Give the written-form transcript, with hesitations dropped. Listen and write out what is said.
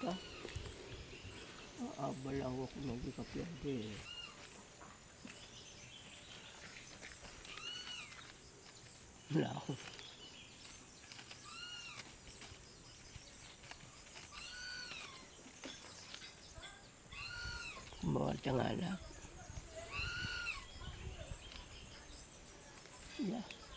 ka. Aabalaw ako na di ka pwede. Wala ako. Bawal tiyang anak. Yeah.